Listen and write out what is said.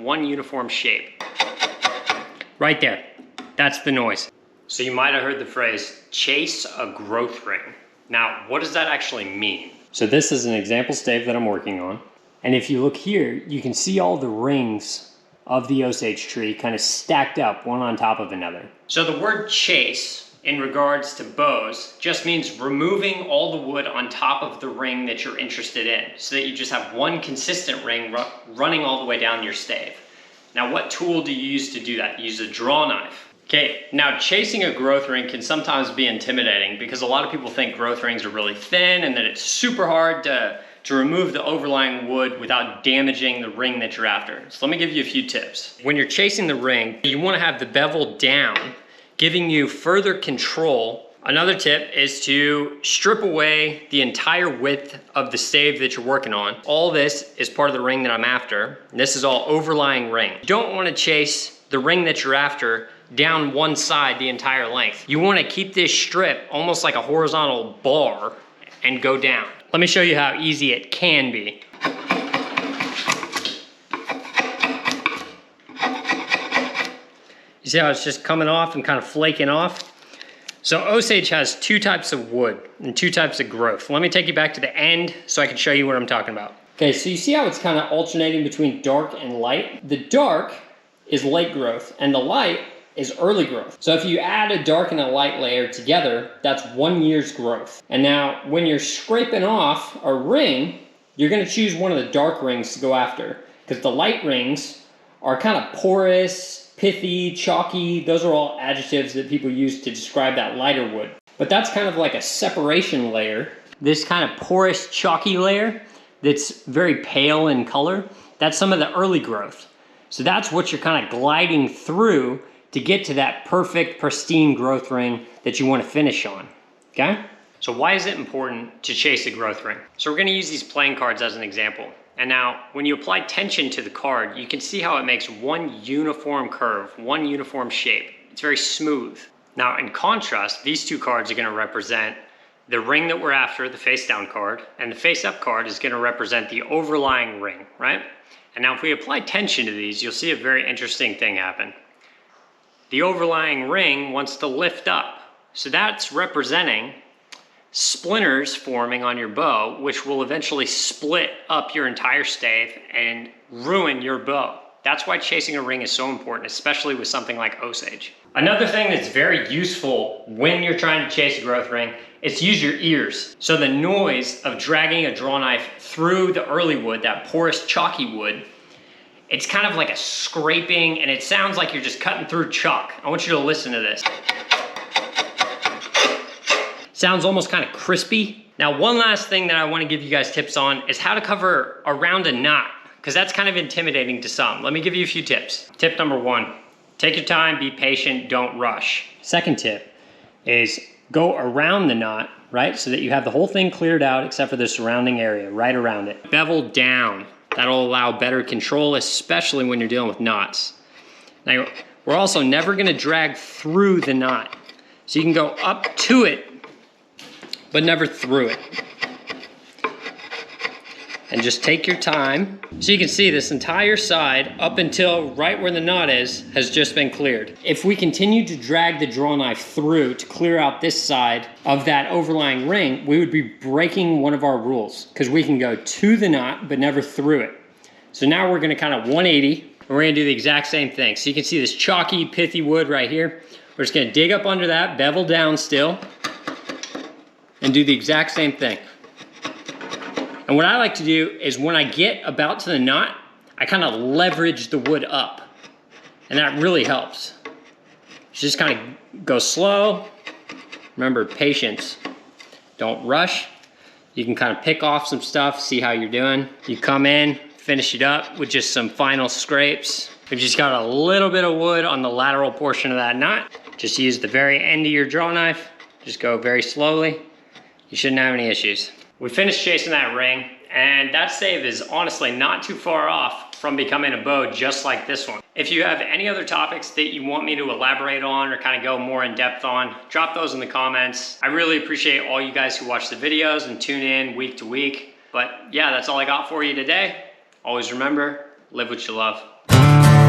one uniform shape. Right there, that's the noise. So you might have heard the phrase, chase a growth ring. Now, what does that actually mean? So this is an example stave that I'm working on. And if you look here, you can see all the rings of the Osage tree kind of stacked up one on top of another. So the word chase in regards to bows just means removing all the wood on top of the ring that you're interested in so that you just have one consistent ring running all the way down your stave. Now, what tool do you use to do that? You use a draw knife. Okay, now chasing a growth ring can sometimes be intimidating because a lot of people think growth rings are really thin and that it's super hard to remove the overlying wood without damaging the ring that you're after. So let me give you a few tips. When you're chasing the ring, you want to have the bevel down, giving you further control. Another tip is to strip away the entire width of the stave that you're working on. All this is part of the ring that I'm after. This is all overlying ring. You don't want to chase the ring that you're after down one side the entire length. You want to keep this strip almost like a horizontal bar and go down. Let me show you how easy it can be. You see how it's just coming off and kind of flaking off? So Osage has two types of wood and two types of growth. Let me take you back to the end so I can show you what I'm talking about. Okay, so you see how it's kind of alternating between dark and light? The dark is late growth and the light is early growth. So if you add a dark and a light layer together, that's 1 year's growth. And now when you're scraping off a ring, you're gonna choose one of the dark rings to go after because the light rings are kind of porous, pithy, chalky. Those are all adjectives that people use to describe that lighter wood. But that's kind of like a separation layer. This kind of porous, chalky layer that's very pale in color, that's some of the early growth. So that's what you're kind of gliding through to get to that perfect, pristine growth ring that you want to finish on, okay? So why is it important to chase a growth ring? So we're gonna use these playing cards as an example. And now, when you apply tension to the card, you can see how it makes one uniform curve, one uniform shape. It's very smooth. Now, in contrast, these two cards are gonna represent the ring that we're after, the face down card, and the face up card is gonna represent the overlying ring, right? And now if we apply tension to these, you'll see a very interesting thing happen. The overlying ring wants to lift up. So that's representing splinters forming on your bow, which will eventually split up your entire stave and ruin your bow. That's why chasing a ring is so important, especially with something like Osage. Another thing that's very useful when you're trying to chase a growth ring is to use your ears. So the noise of dragging a draw knife through the early wood, that porous, chalky wood, it's kind of like a scraping and it sounds like you're just cutting through chalk. I want you to listen to this. Sounds almost kind of crispy. Now, one last thing that I want to give you guys tips on is how to cover around a knot, because that's kind of intimidating to some. Let me give you a few tips. Tip number one, take your time, be patient, don't rush. Second tip is go around the knot, right? So that you have the whole thing cleared out except for the surrounding area, right around it. Bevel down. That'll allow better control, especially when you're dealing with knots. Now, we're also never gonna drag through the knot. So you can go up to it, but never through it. And just take your time. So you can see this entire side up until right where the knot is has just been cleared. If we continue to drag the draw knife through to clear out this side of that overlying ring, we would be breaking one of our rules because we can go to the knot but never through it. So now we're gonna kind of 180 and we're gonna do the exact same thing. So you can see this chalky, pithy wood right here. We're just gonna dig up under that, bevel down still, and do the exact same thing. And what I like to do is when I get about to the knot, I kind of leverage the wood up. And that really helps. Just kind of go slow. Remember, patience. Don't rush. You can kind of pick off some stuff, see how you're doing. You come in, finish it up with just some final scrapes. We've just got a little bit of wood on the lateral portion of that knot. Just use the very end of your draw knife. Just go very slowly. You shouldn't have any issues. We finished chasing that ring, and that stave is honestly not too far off from becoming a bow just like this one. If you have any other topics that you want me to elaborate on or kind of go more in depth on, drop those in the comments. I really appreciate all you guys who watch the videos and tune in week to week. But yeah, that's all I got for you today. Always remember, live what you love. Bye.